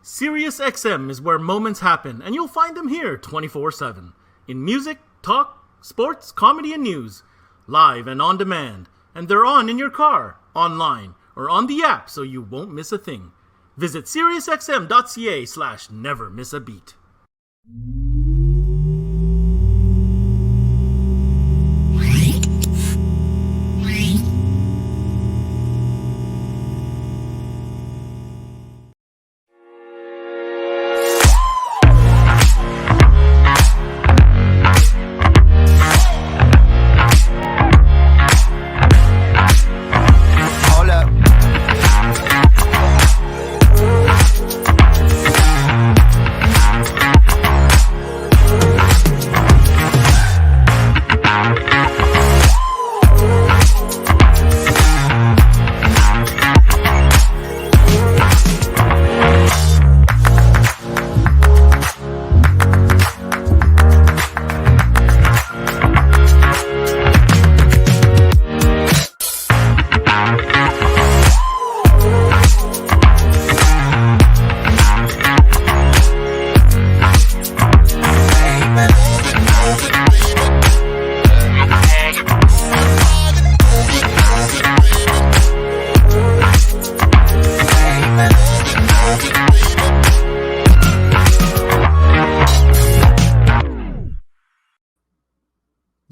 SiriusXM is where moments happen, and you'll find them here 24/7. In music, talk, sports, comedy, and news. Live and on demand. And they're on in your car, online, or on the app so you won't miss a thing. Visit SiriusXM.ca/never miss a beat.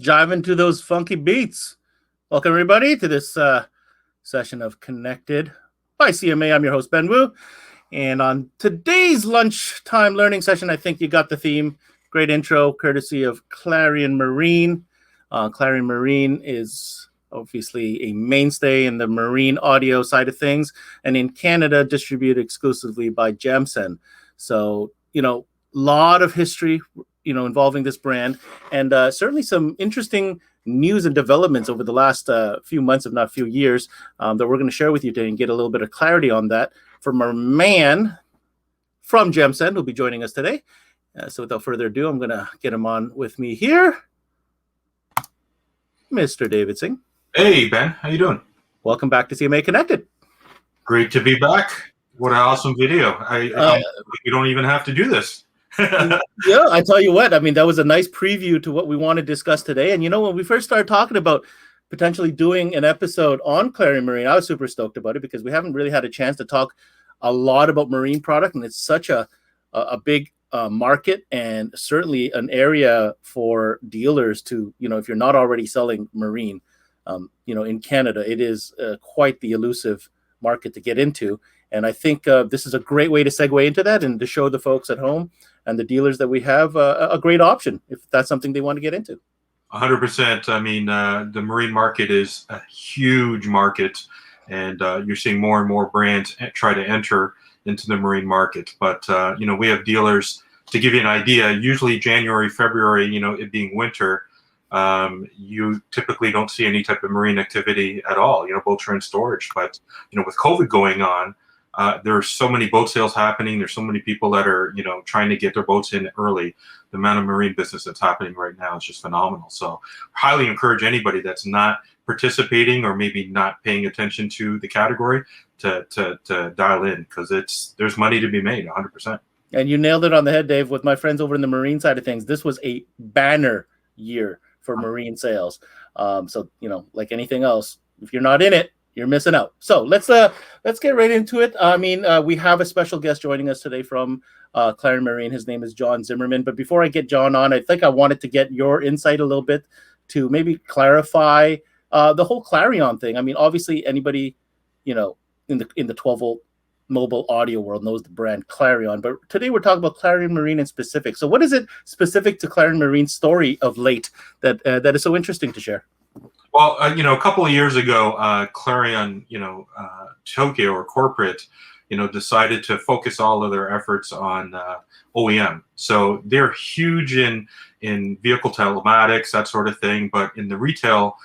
Dive into those funky beats. Welcome, everybody, to this session of Connected by CMA. I'm your host, Ben Wu. And on today's lunchtime learning session, I think you got the theme. Great intro, courtesy of Clarion Marine. Clarion Marine is obviously a mainstay in the marine audio side of things, and in Canada, distributed exclusively by Gemsen. So, a lot of history involving this brand, and certainly some interesting news and developments over the last few months, if not few years, that we're going to share with you today and get a little bit of clarity on that from our man from Gemsen who'll be joining us today. So without further ado, I'm going to get him on with me here. Mr. David Singh. Hey, Ben. How you doing? Welcome back to CMA Connected. Great to be back. What an awesome video. We don't even have to do this. Yeah, I tell you what, that was a nice preview to what we want to discuss today. And when we first started talking about potentially doing an episode on Clarion Marine, I was super stoked about it because we haven't really had a chance to talk a lot about marine product, and it's such a big market, and certainly an area for dealers to, if you're not already selling marine, in Canada, it is quite the elusive market to get into. And I think this is a great way to segue into that and to show the folks at home and the dealers that we have a great option if that's something they want to get into. 100%. The marine market is a huge market, and you're seeing more and more brands try to enter into the marine market. But, we have dealers, to give you an idea, usually January, February, it being winter, you typically don't see any type of marine activity at all. Boats are in storage. But, with COVID going on, there are so many boat sales happening. There's so many people that are, trying to get their boats in early. The amount of marine business that's happening right now is just phenomenal. So highly encourage anybody that's not participating or maybe not paying attention to the category to dial in, because there's money to be made, 100%. And you nailed it on the head, Dave. With my friends over in the marine side of things, this was a banner year for marine sales. So, like anything else, if you're not in it, you're missing out. So let's get right into it. We have a special guest joining us today from Clarion Marine. His name is John Zimmerman. But before I get John on, I think I wanted to get your insight a little bit to maybe clarify the whole Clarion thing. Obviously anybody, in the 12-volt mobile audio world knows the brand Clarion. But today we're talking about Clarion Marine in specific. So what is it specific to Clarion Marine's story of late that is so interesting to share? Well, a couple of years ago, Clarion, Tokyo or corporate, decided to focus all of their efforts on OEM. So they're huge in vehicle telematics, that sort of thing. But in the retail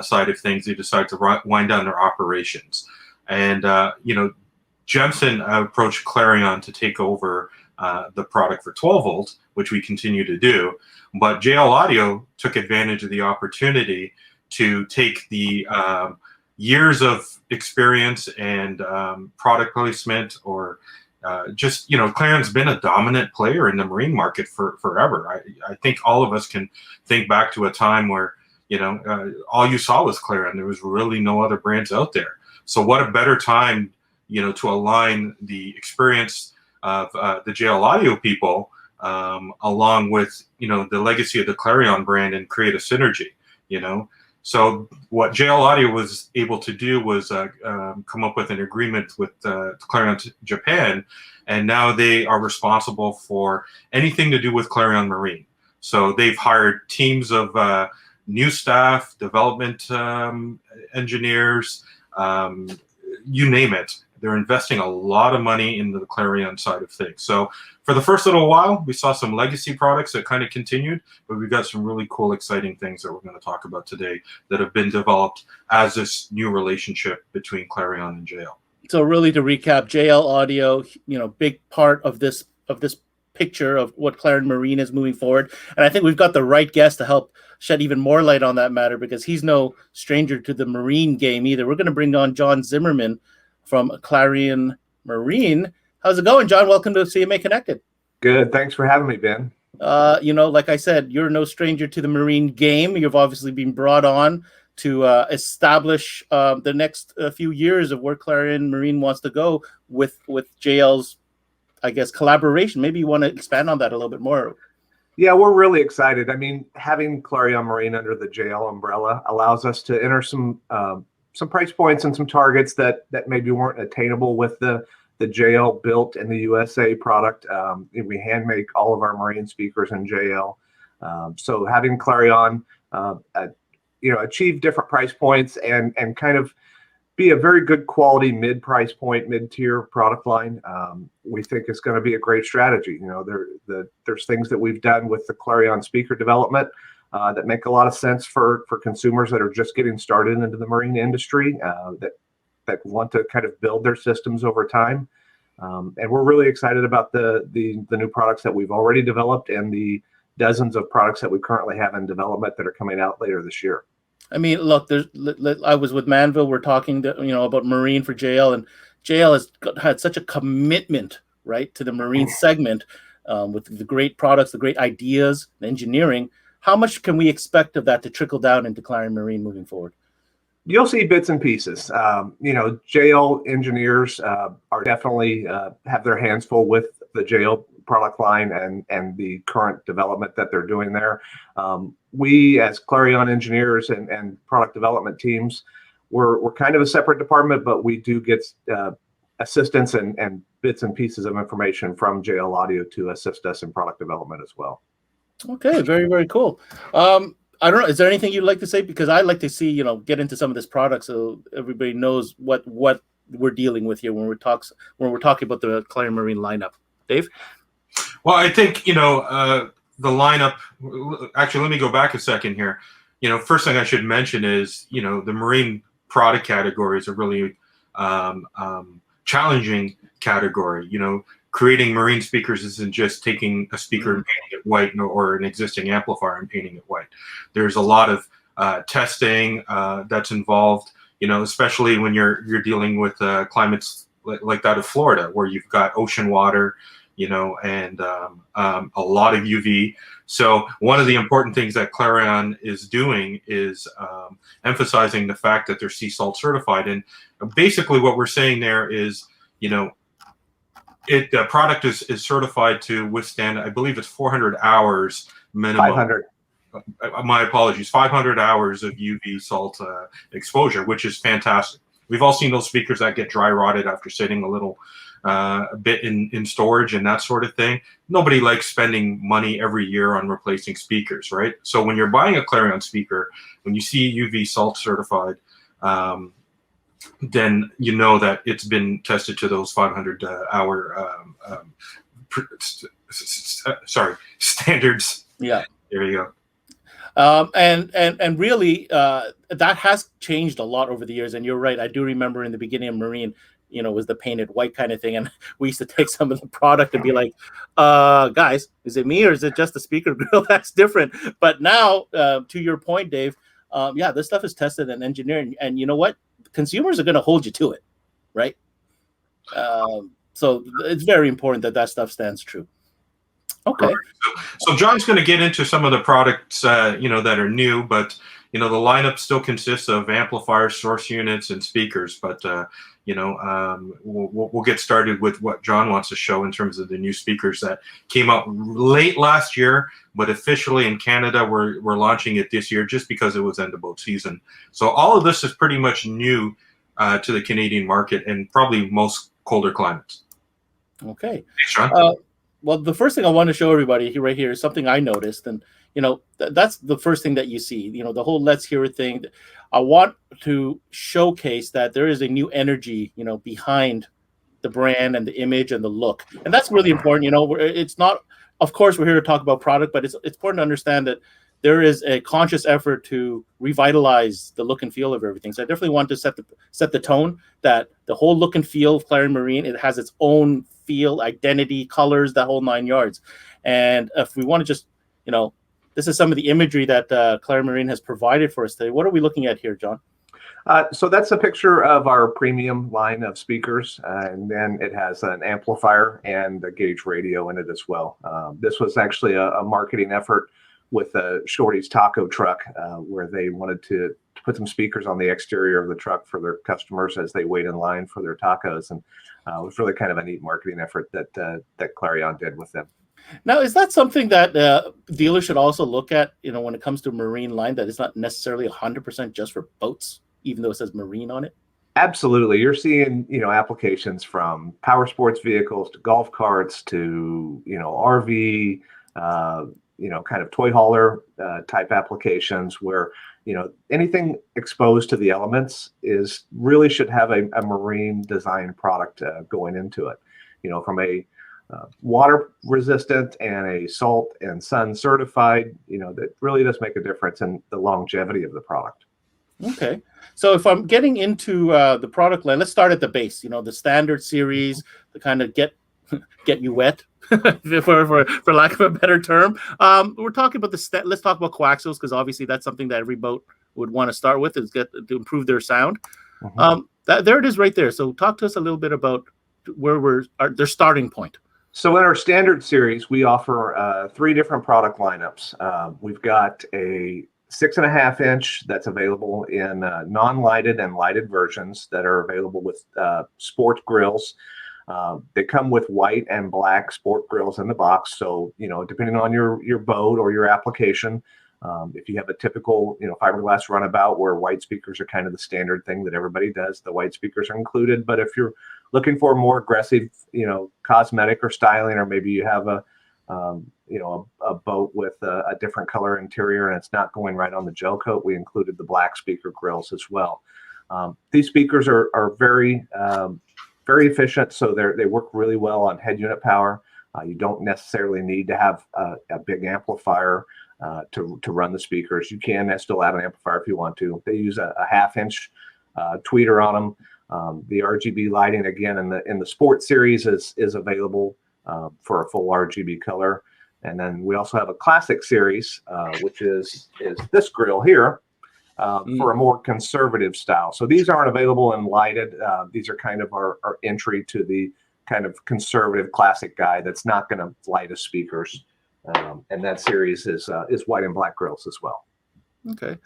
side of things, they decided to wind down their operations. And, Gemsen approached Clarion to take over the product for 12 volt, which we continue to do. But JL Audio took advantage of the opportunity to take the years of experience and product placement or just, Clarion's been a dominant player in the marine market for forever. I think all of us can think back to a time where, all you saw was Clarion. There was really no other brands out there. So what a better time, to align the experience of the JL Audio people along with, the legacy of the Clarion brand and create a synergy, So what JL Audio was able to do was come up with an agreement with Clarion Japan, and now they are responsible for anything to do with Clarion Marine. So they've hired teams of new staff, development engineers, you name it. They're investing a lot of money in the Clarion side of things. So for the first little while, we saw some legacy products that kind of continued, but we've got some really cool, exciting things that we're going to talk about today that have been developed as this new relationship between Clarion and JL. So really, to recap, JL Audio, big part of this picture of what Clarion Marine is moving forward. And I think we've got the right guest to help shed even more light on that matter, because he's no stranger to the marine game either. We're going to bring on John Zimmerman from Clarion Marine. How's it going, John? Welcome to CMA Connected. Good. Thanks for having me, Ben. Like I said, you're no stranger to the marine game. You've obviously been brought on to establish the next few years of where Clarion Marine wants to go with JL's, I guess, collaboration. Maybe you want to expand on that a little bit more. Yeah, we're really excited. I mean, having Clarion Marine under the JL umbrella allows us to enter some price points and some targets that maybe weren't attainable with the JL built in the USA product. We hand make all of our marine speakers in JL. So having Clarion, achieve different price points and kind of be a very good quality mid-price point, mid-tier product line, we think is going to be a great strategy. There's things that we've done with the Clarion speaker development that make a lot of sense for consumers that are just getting started into the marine industry, that want to kind of build their systems over time. And we're really excited about the new products that we've already developed and the dozens of products that we currently have in development that are coming out later this year. I mean, look, I was with Manville. We're talking about marine for JL, and JL has had such a commitment, right, to the marine segment with the great products, the great ideas, and engineering. How much can we expect of that to trickle down into Clarion Marine moving forward? You'll see bits and pieces. JL engineers are definitely have their hands full with the JL product line and the current development that they're doing there. We, as Clarion engineers and product development teams, we're kind of a separate department, but we do get assistance and bits and pieces of information from JL Audio to assist us in product development as well. Okay, very, very cool. I don't know. Is there anything you'd like to say? Because I like to see, get into some of this product so everybody knows what we're dealing with here when we're talking about the Clarion Marine lineup. Dave? Well, I think, the lineup, actually, let me go back a second here. First thing I should mention is, the marine product category is a really challenging category. Creating marine speakers isn't just taking a speaker and painting it white or an existing amplifier and painting it white. There's a lot of testing that's involved, especially when you're dealing with climates like that of Florida, where you've got ocean water, and a lot of UV. So one of the important things that Clarion is doing is emphasizing the fact that they're sea salt certified. And basically what we're saying there is, the product is certified to withstand, I believe it's 400 hours minimum. 500. My apologies, 500 hours of UV salt exposure, which is fantastic. We've all seen those speakers that get dry rotted after sitting a little bit in storage and that sort of thing. Nobody likes spending money every year on replacing speakers, right? So when you're buying a Clarion speaker, when you see UV salt certified, then you know that it's been tested to those 500 hour standards. Yeah, there you go. And really, that has changed a lot over the years. And you're right. I do remember in the beginning of Marine, was the painted white kind of thing. And we used to take some of the product and be like, guys, is it me or is it just the speaker grill that's different? But now, to your point, Dave, this stuff is tested and engineered. And you know what? Consumers are going to hold you to it, right? So it's very important that that stuff stands true. Okay. So John's going to get into some of the products, that are new, but the lineup still consists of amplifiers, source units, and speakers. But we'll get started with what John wants to show in terms of the new speakers that came out late last year, but officially in Canada we're launching it this year just because it was end of boat season. So all of this is pretty much new to the Canadian market and probably most colder climates. Okay. Thanks, John. Well, the first thing I want to show everybody right here is something I noticed, and that's the first thing that you see. The whole "let's hear it" thing. I want to showcase that there is a new energy, behind the brand and the image and the look, and that's really important. It's not, of course, we're here to talk about product, but it's important to understand that there is a conscious effort to revitalize the look and feel of everything. So I definitely want to set the tone that the whole look and feel of Clarion Marine, it has its own feel, identity, colors, the whole 9 yards. And if we want to just, this is some of the imagery that Clarion Marine has provided for us today. What are we looking at here, John? So that's a picture of our premium line of speakers, and then it has an amplifier and a gauge radio in it as well. This was actually a marketing effort with Shorty's Taco Truck, where they wanted to put some speakers on the exterior of the truck for their customers as they wait in line for their tacos. And it was really kind of a neat marketing effort that Clarion did with them. Now, is that something that dealers should also look at, when it comes to marine line, that it's not necessarily 100% just for boats, even though it says marine on it? Absolutely. You're seeing, applications from power sports vehicles to golf carts to, RV, kind of toy hauler type applications where, anything exposed to the elements really should have a marine design product going into it, from a water resistant and a salt and sun certified, that really does make a difference in the longevity of the product. Okay. So if I'm getting into the product line, let's start at the base, the standard series, the kind of get you wet, for lack of a better term. We're talking about let's talk about coaxials, because obviously that's something that every boat would want to start with, is get to improve their sound. Mm-hmm. There it is right there. So talk to us a little bit about where their starting point. So in our standard series, we offer 3 different product lineups. We've got a 6.5 inch that's available in non-lighted and lighted versions that are available with sport grills. They come with white and black sport grills in the box. So, depending on your boat or your application, if you have a typical, fiberglass runabout where white speakers are kind of the standard thing that everybody does, the white speakers are included. But if you're looking for more aggressive, cosmetic or styling, or maybe you have a boat with a different color interior and it's not going right on the gel coat, we included the black speaker grills as well. These speakers are very efficient, so they work really well on head unit power. You don't necessarily need to have a big amplifier to run the speakers. You can still add an amplifier if you want to. They use a 1/2 inch tweeter on them. The Rgb lighting, again, in the sport series is available for a full RGB color. And then we also have a classic series, which is this grill here, for a more conservative style. So these aren't available in lighted. These are kind of our entry to the kind of conservative classic guy that's not going to light his speakers. And that series is white and black grills as well. Okay.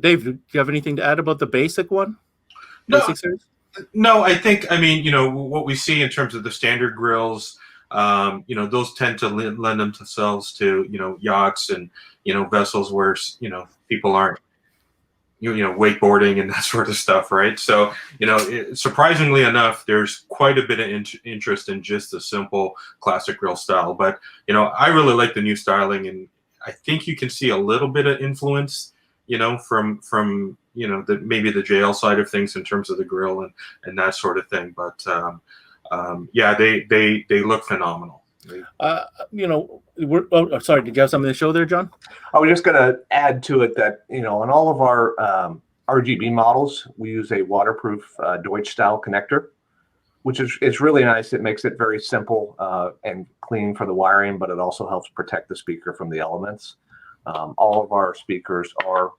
Dave, do you have anything to add about the basic one? Basic series? No, I think, what we see in terms of the standard grills, those tend to lend themselves to, yachts and, vessels where, people aren't, wakeboarding and that sort of stuff, right? So, surprisingly enough, there's quite a bit of interest in just the simple classic grill style. But, I really like the new styling, and I think you can see a little bit of influence, from maybe the JL side of things in terms of the grill and that sort of thing. But yeah, they look phenomenal. Sorry, did you have something to show there, John? I was just going to add to it that, on all of our RGB models, we use a waterproof Deutsch style connector, which is really nice. It makes it very simple and clean for the wiring, but it also helps protect the speaker from the elements. All of our speakers are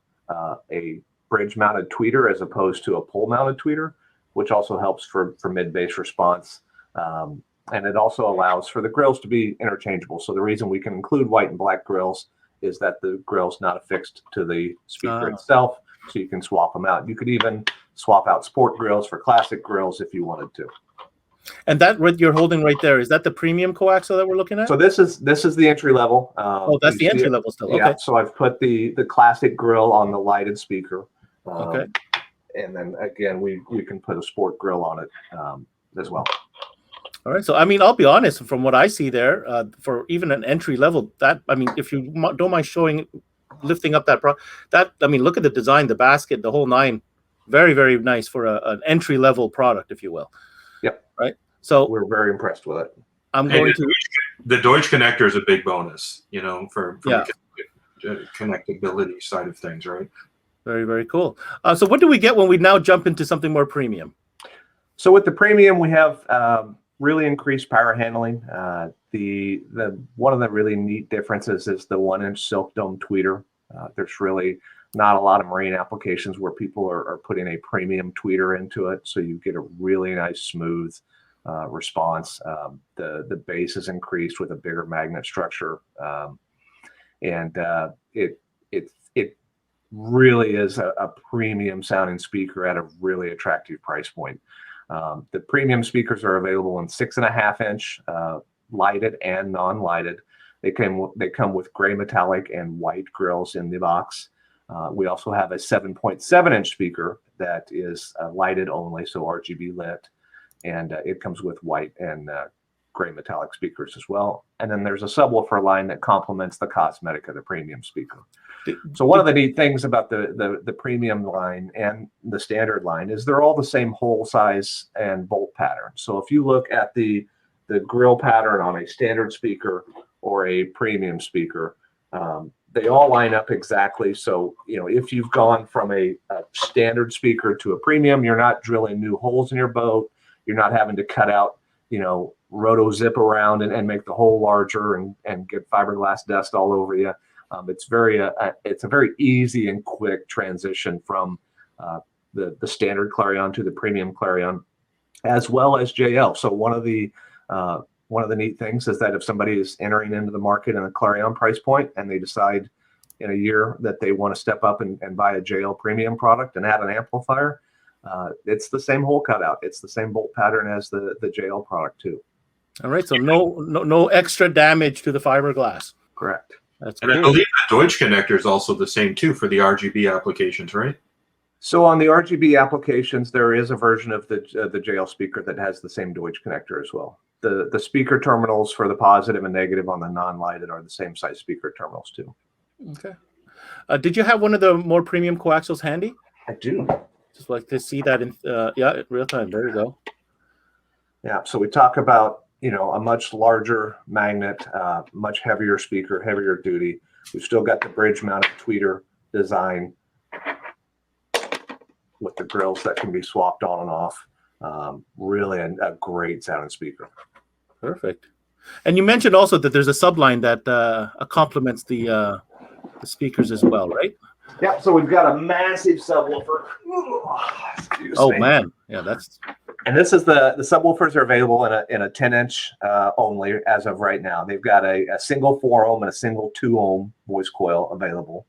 a bridge mounted tweeter as opposed to a pole mounted tweeter, which also helps for mid-bass response. And it also allows for the grills to be interchangeable. So the reason we can include white and black grills is that the grill's not affixed to the speaker itself, so you can swap them out. You could even swap out sport grills for classic grills if you wanted to. And that what you're holding right there, is that the premium coaxial that we're looking at? So this is the entry level. Oh, that's the entry level still. Yeah. Okay. So I've put the classic grill on the lighted speaker. Okay. And then again, we can put a sport grill on it as well. All right. So, I mean, I'll be honest, from what I see there, for even an entry level, that, I mean, if you don't mind lifting up that, I mean, look at the design, the basket, the whole nine. Very, very nice for an entry level product, if you will. Yep. Right. So we're very impressed with it. The Deutsch connector is a big bonus, you know, for the connectability side of things, right? Very, very cool. So what do we get when we now jump into something more premium? So with the premium, we have really increased power handling. The one of the really neat differences is the 1-inch silk dome tweeter. There's really not a lot of marine applications where people are putting a premium tweeter into it, so you get a really nice smooth response. The base is increased with a bigger magnet structure, and it really is a premium sounding speaker at a really attractive price point. The premium speakers are available in 6.5-inch lighted and non-lighted. They come with gray metallic and white grills in the box. We also have a 7.7-inch speaker that is lighted only, so RGB lit, and it comes with white and gray metallic speakers as well. And then there's a subwoofer line that complements the cosmetic of the premium speaker. So one of the neat things about the premium line and the standard line is they're all the same hole size and bolt pattern. So if you look at the grill pattern on a standard speaker or a premium speaker, they all line up exactly. So, you know, if you've gone from a standard speaker to a premium, you're not drilling new holes in your boat. You're not having to cut out, you know, roto zip around and make the hole larger and get fiberglass dust all over you. It's a very easy and quick transition from the standard Clarion to the premium Clarion, as well as JL. So one of the neat things is that if somebody is entering into the market in a Clarion price point and they decide in a year that they want to step up and buy a JL premium product and add an amplifier, it's the same hole cutout. It's the same bolt pattern as the JL product too. All right. So no extra damage to the fiberglass. Correct. That's and cool. I believe the Deutsch connector is also the same too for the RGB applications, right? So on the RGB applications, there is a version of the JL speaker that has the same Deutsch connector as well. The speaker terminals for the positive and negative on the non-lighted are the same size speaker terminals too. Okay. Did you have one of the more premium coaxials handy? I do. Just like to see that in real time. There you go. Yeah. So we talk about, you know, a much larger magnet, much heavier speaker, heavier duty. We've still got the bridge mounted tweeter design with the grills that can be swapped on and off. Really a great sounding speaker. Perfect. And you mentioned also that there's a subline that complements the speakers as well, right? Yeah. So we've got a massive subwoofer. Oh man, yeah, that's. And this is the subwoofers are available in a 10-inch only as of right now. They've got a single 4-ohm and a single 2-ohm voice coil available.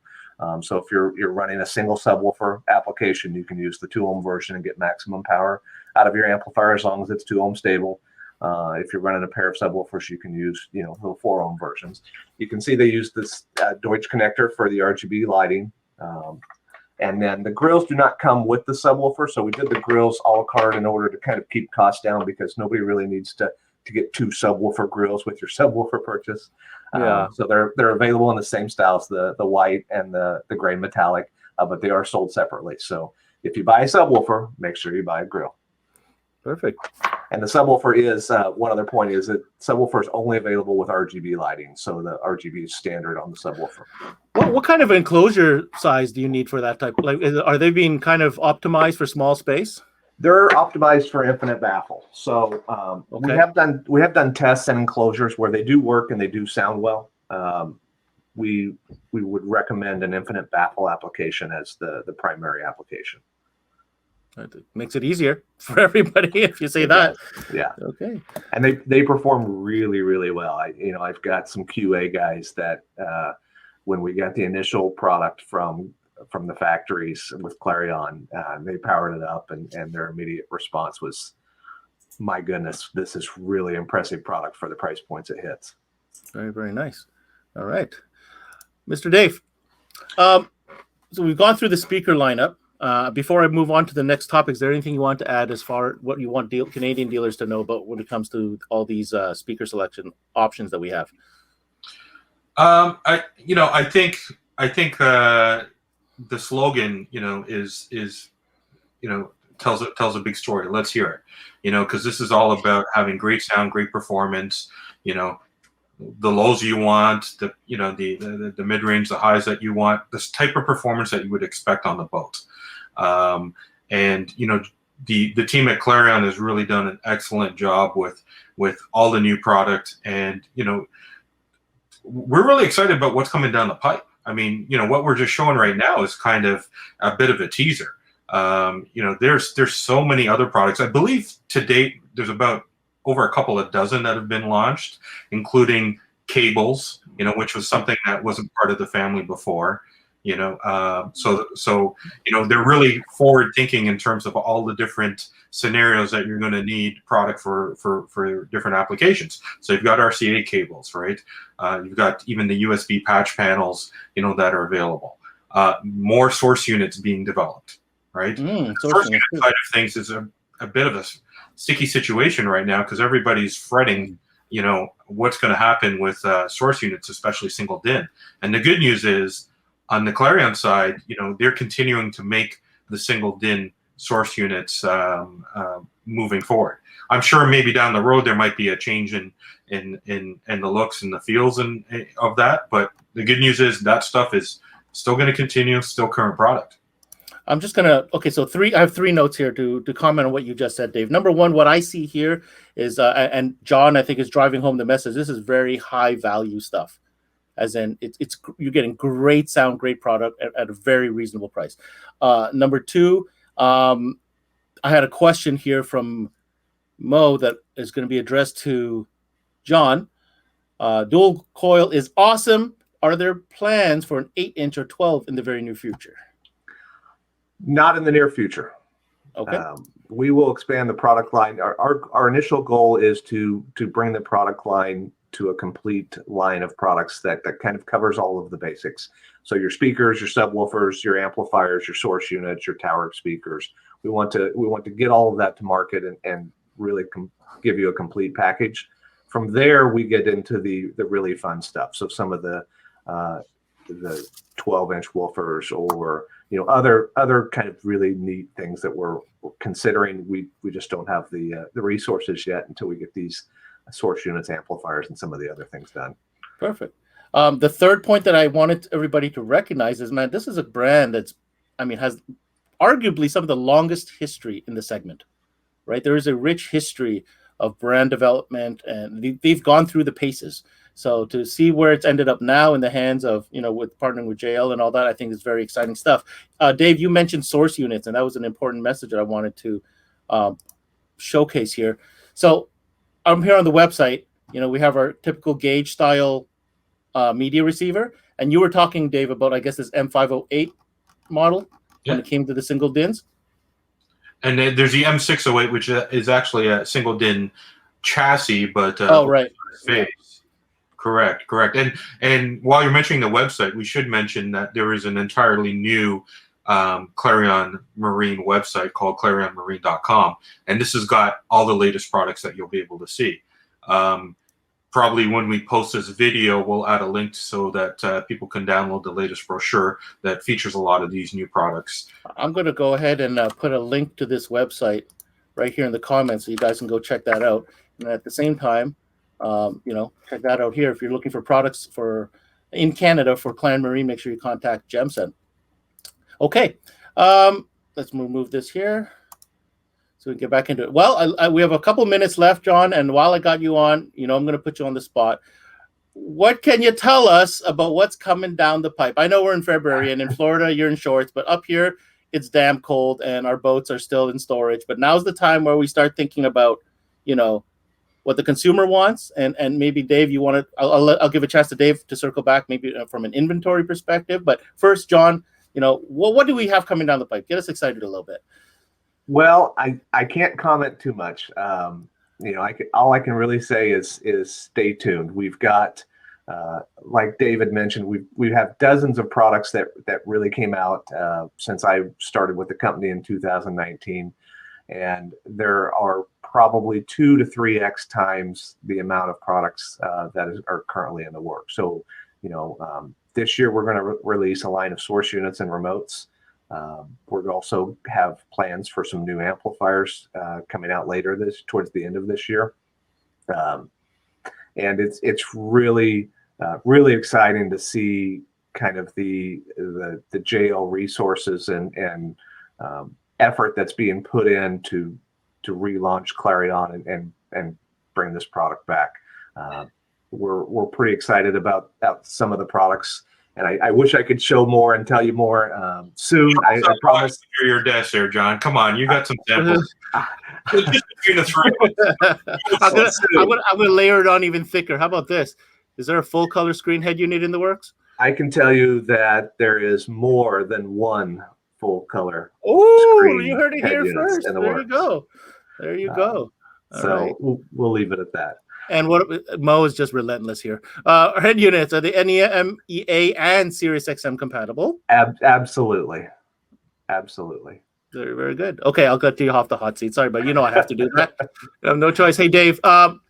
So if you're running a single subwoofer application, you can use the 2-ohm version and get maximum power out of your amplifier as long as it's 2-ohm stable. If you're running a pair of subwoofers, you can use, you know, the 4-ohm versions. You can see they use this Deutsch connector for the RGB lighting. And then the grills do not come with the subwoofer. So we did the grills a la carte in order to kind of keep costs down because nobody really needs to get 2 subwoofer grills with your subwoofer purchase. Yeah. So they're available in the same styles, the white and the gray metallic, but they are sold separately. So if you buy a subwoofer, make sure you buy a grill. Perfect. And the subwoofer is, one other point is that subwoofer is only available with RGB lighting. So the RGB is standard on the subwoofer. What kind of enclosure size do you need for that type? Like, are they being kind of optimized for small space? They're optimized for infinite baffle. So Okay. we have done tests and enclosures where they do work and they do sound well. We would recommend an infinite baffle application as the primary application. It makes it easier for everybody if you say It that. does. Yeah. Okay. And they perform really, really well. I've got some QA guys that when we got the initial product from the factories with Clarion, they powered it up, and their immediate response was, "My goodness, this is really impressive product for the price points it hits." Very, very nice. All right, Mr. Dave. So we've gone through the speaker lineup. Before I move on to the next topic, is there anything you want to add as far what you want Canadian dealers to know about when it comes to all these speaker selection options that we have? I think the slogan, is tells a big story. Let's hear it, because this is all about having great sound, great performance, the lows you want, the mid range, the highs that you want, this type of performance that you would expect on the boat. And the team at Clarion has really done an excellent job with all the new product, and we're really excited about what's coming down the pipe. I mean, what we're just showing right now is kind of a bit of a teaser. There's so many other products. I believe to date there's about over a couple of dozen that have been launched, including cables, which was something that wasn't part of the family before. So they're really forward thinking in terms of all the different scenarios that you're going to need product for different applications. So you've got RCA cables, right? You've got even the USB patch panels, that are available. More source units being developed, right? Source unit side of things is a bit of a sticky situation right now because everybody's fretting, what's going to happen with source units, especially single DIN. And the good news is, on the Clarion side, they're continuing to make the single DIN source units moving forward. I'm sure maybe down the road there might be a change in the looks and the feels of that, but the good news is that stuff is still going to continue, still current product. I'm just gonna so I have three notes here to comment on what you just said, Dave. Number one, what I see here is and John I think is driving home the message. This is very high value stuff. As in, it's you're getting great sound, great product at a very reasonable price. Number two, I had a question here from Mo that is going to be addressed to John. Dual coil is awesome. Are there plans for an 8-inch or 12 in the very near future? Not in the near future. Okay. We will expand the product line. Our initial goal is to bring the product line to a complete line of products that kind of covers all of the basics. So your speakers, your subwoofers, your amplifiers, your source units, your tower speakers. We want to get all of that to market and really give you a complete package. From there, we get into the really fun stuff. So some of the 12-inch woofers or other kind of really neat things that we're considering. We just don't have the resources yet until we get these source units, amplifiers, and some of the other things done. Perfect. The third point that I wanted everybody to recognize is, man, this is a brand has arguably some of the longest history in the segment, right? There is a rich history of brand development, and they've gone through the paces. So to see where it's ended up now in the hands of, with partnering with JL and all that, I think is very exciting stuff. Dave, you mentioned source units, and that was an important message that I wanted to showcase here. So I'm here on the website. We have our typical gauge style media receiver, and you were talking, Dave, about I guess this M508 model when it came to the single DINs. And then there's the M608, which is actually a single DIN chassis, but right, phase. Correct. And while you're mentioning the website, we should mention that there is an entirely new Clarion Marine website called clarionmarine.com, and this has got all the latest products that you'll be able to see. Probably when we post this video, we'll add a link so that people can download the latest brochure that features a lot of these new products. I'm going to go ahead and put a link to this website right here in the comments so you guys can go check that out. And at the same time, check that out here. If you're looking for products in Canada for Clarion Marine, make sure you contact Gemsen. Okay, let's move this here so we can get back into it. Well, we have a couple minutes left, John, and while I got you on, I'm going to put you on the spot. What can you tell us about what's coming down the pipe? I know we're in February, and in Florida, you're in shorts, but up here, it's damn cold and our boats are still in storage. But now's the time where we start thinking about, what the consumer wants, and maybe Dave, you want to? I'll give a chance to Dave to circle back, maybe from an inventory perspective. But first, John, what do we have coming down the pipe? Get us excited a little bit. Well, I can't comment too much. All I can really say is stay tuned. We've got, like David mentioned, we have dozens of products that really came out since I started with the company in 2019, and there are probably 2 to 3x times the amount of products that are currently in the works. So, this year we're going to release a line of source units and remotes. We're also have plans for some new amplifiers coming out towards the end of this year, and it's really exciting to see kind of the JL resources and effort that's being put in to relaunch Clarion and bring this product back. We're pretty excited about some of the products, and I wish I could show more and tell you more soon. I promise. Your desk there, John. Come on, you got some samples. Just between the three of us. I'm gonna layer it on even thicker. How about this? Is there a full color screen head unit in the works? I can tell you that there is more than one full color. Oh, you heard it here first. There you go. There you go. So right. We'll leave it at that. And what Mo is just relentless here. Head units, are the NEMEA and Sirius XM compatible? Absolutely. Very, very good. Okay, I'll get you off the hot seat. Sorry, but I have to do that. I have no choice. Hey, Dave, we're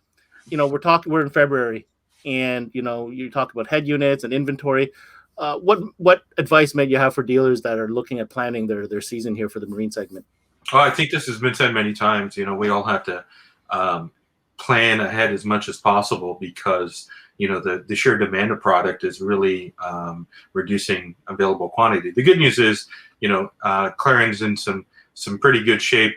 in February, and you talk about head units and inventory. What advice might you have for dealers that are looking at planning their season here for the marine segment? Oh, I think this has been said many times. We all have to plan ahead as much as possible because the sheer demand of product is really reducing available quantity. The good news is Clarion's in some pretty good shape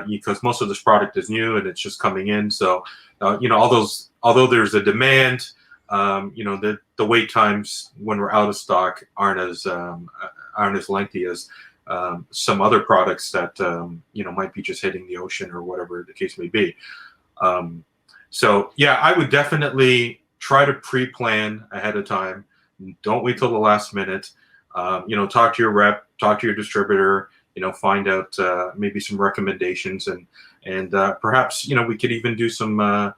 because most of this product is new and it's just coming in. So although there's a demand, the wait times when we're out of stock aren't as lengthy as some other products that might be just hitting the ocean or whatever the case may be. So yeah, I would definitely try to pre-plan ahead of time. Don't wait till the last minute. Talk to your rep, talk to your distributor. Find out maybe some recommendations and perhaps we could even do some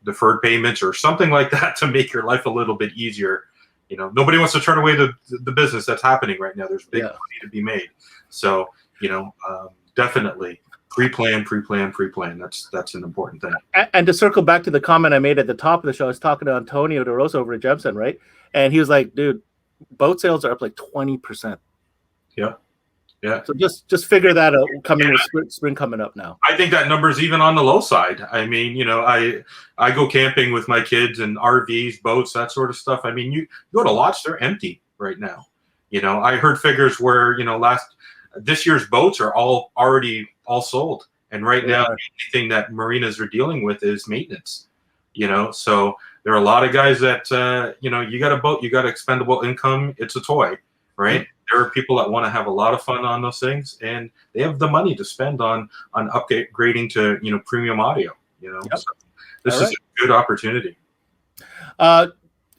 deferred payments or something like that to make your life a little bit easier. Nobody wants to turn away the business that's happening right now. There's big money to be made. So, definitely pre-plan. That's an important thing. And to circle back to the comment I made at the top of the show, I was talking to Antonio DeRosa over at Gemsen, right? And he was like, dude, boat sales are up like 20%. Yeah. So just figure that out coming with spring coming up now. I think that number is even on the low side. I mean, I go camping with my kids and RVs, boats, that sort of stuff. I mean, you go to lots, they're empty right now. I heard figures where, this year's boats are already all sold. And right now, the only thing that marinas are dealing with is maintenance, so there are a lot of guys that, you got a boat, you got expendable income. It's a toy, right? Mm-hmm. There are people that want to have a lot of fun on those things, and they have the money to spend on upgrading to premium audio. So this is a good opportunity. I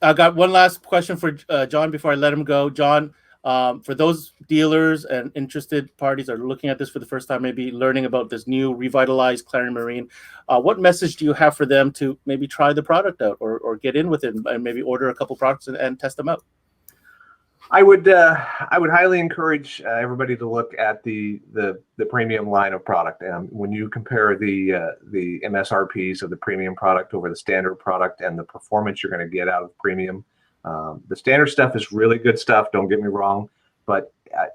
got one last question for John before I let him go. John, for those dealers and interested parties that are looking at this for the first time, maybe learning about this new revitalized Clarion Marine, what message do you have for them to maybe try the product out or get in with it and maybe order a couple products and test them out? I would highly encourage everybody to look at the premium line of product. When you compare the MSRPs of the premium product over the standard product and the performance you're going to get out of premium, the standard stuff is really good stuff. Don't get me wrong, but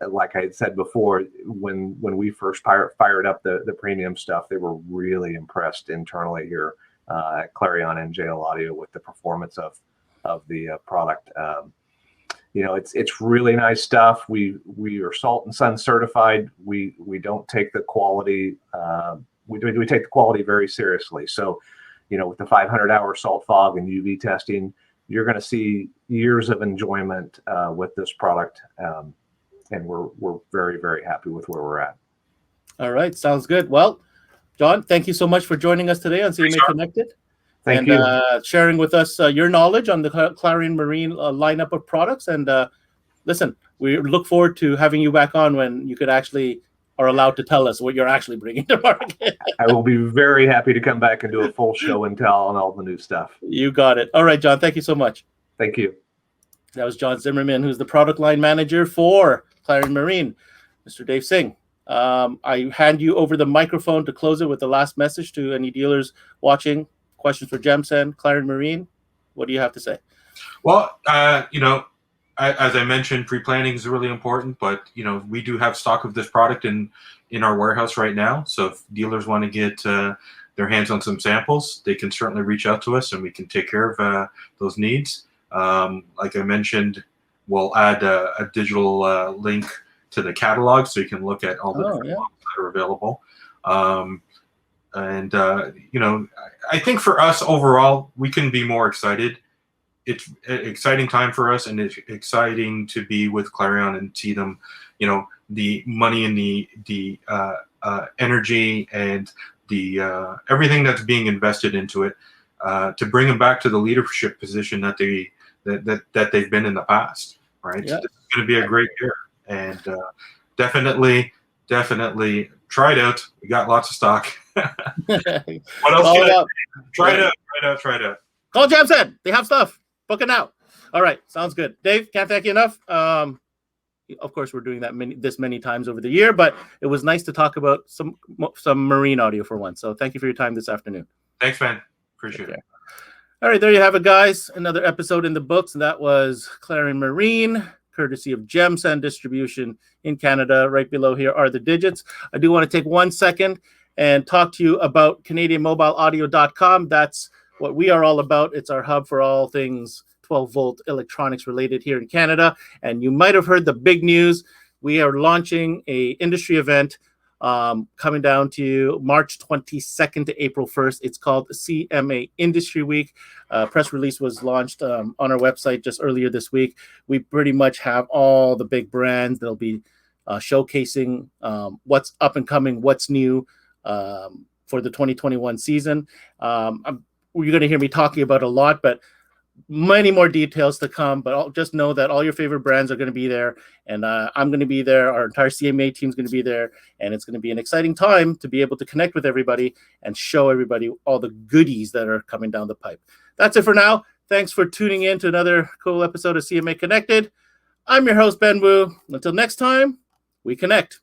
like I had said before, when we first fired up the premium stuff, they were really impressed internally here at Clarion and JL Audio with the performance of the product. It's really nice stuff. We are Salt and Sun certified. We don't take the quality. We take the quality very seriously. So, with the 500-hour salt fog and UV testing, you're going to see years of enjoyment with this product. and we're very, very happy with where we're at. All right, sounds good. Well, John, thank you so much for joining us today on CMA Connected. Thank you. Sharing with us your knowledge on the Clarion Marine lineup of products. And listen, we look forward to having you back on when you could actually are allowed to tell us what you're actually bringing to market. I will be very happy to come back and do a full show and tell on all the new stuff. You got it. All right, John, thank you so much. Thank you. That was John Zimmerman, who's the product line manager for Clarion Marine. Mr. Dave Singh, I hand you over the microphone to close it with the last message to any dealers watching. Questions for Gemsen, Clarion Marine. What do you have to say? Well, as I mentioned, pre-planning is really important, but we do have stock of this product in our warehouse right now. So if dealers want to get their hands on some samples, they can certainly reach out to us, and we can take care of those needs. Like I mentioned, we'll add a digital link to the catalog, so you can look at all the different models that are available. I think for us overall, we couldn't be more excited. It's an exciting time for us, and it's exciting to be with Clarion and see them, the money and the energy and the everything that's being invested into it to bring them back to the leadership position that they've been in the past. Right, so this is going to be a great year, and definitely try it out. We got lots of stock. What else can I try it out? Call Gemsen. They have stuff. Book it now. All right. Sounds good. Dave, can't thank you enough. Of course, we're doing that this many times over the year, but it was nice to talk about some marine audio for once. So thank you for your time this afternoon. Thanks, man. Appreciate it. All right. There you have it, guys. Another episode in the books. And that was Clarion Marine, courtesy of Gemsen Distribution in Canada. Right below here are the digits. I do want to take 1 second and talk to you about CanadianMobileAudio.com. That's what we are all about. It's our hub for all things 12-volt electronics related here in Canada. And you might have heard the big news. We are launching a industry event coming down to March 22nd to April 1st. It's called CMA Industry Week. Press release was launched on our website just earlier this week. We pretty much have all the big brands that'll be showcasing what's up and coming, what's new for the 2021 season. You're going to hear me talking about a lot, but many more details to come. But just know that all your favorite brands are going to be there, and I'm going to be there. Our entire CMA team is going to be there, and it's going to be an exciting time to be able to connect with everybody and show everybody all the goodies that are coming down the pipe. That's it for now. Thanks for tuning in to another cool episode of CMA Connected. I'm your host, Ben Wu. Until next time, we connect.